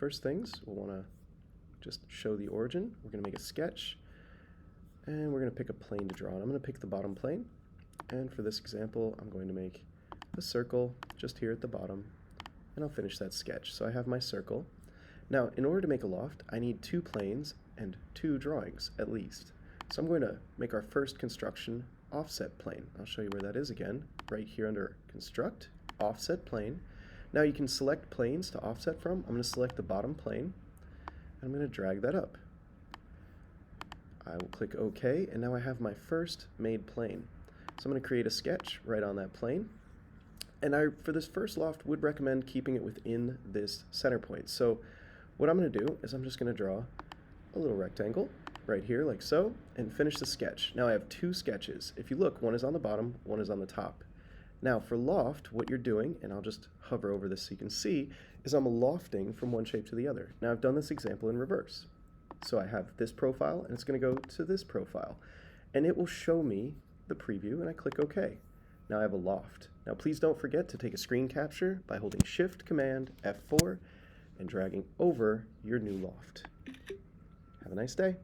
First things, we'll want to just show the origin. We're going to make a sketch, and we're going to pick a plane to draw. And I'm going to pick the bottom plane, and for this example, I'm going to make a circle just here at the bottom, and I'll finish that sketch. So I have my circle. Now, in order to make a loft, I need 2 planes and 2 drawings at least. So I'm going to make our first construction offset plane. I'll show you where that is again, right here under Construct, Offset Plane. Now you can select planes to offset from. I'm going to select the bottom plane, and I'm going to drag that up. I will click OK, and now I have my first made plane. So I'm going to create a sketch right on that plane. And for this first loft, would recommend keeping it within this center point. So what I'm going to do is I'm just going to draw a little rectangle right here like so and finish the sketch. Now I have 2 sketches. If you look, one is on the bottom, one is on the top. Now for loft, what you're doing, and I'll just hover over this so you can see, is I'm lofting from one shape to the other. Now I've done this example in reverse. So I have this profile and it's going to go to this profile. And it will show me the preview, and I click OK. Now I have a loft. Now please don't forget to take a screen capture by holding Shift Command F4 and dragging over your new loft. Have a nice day.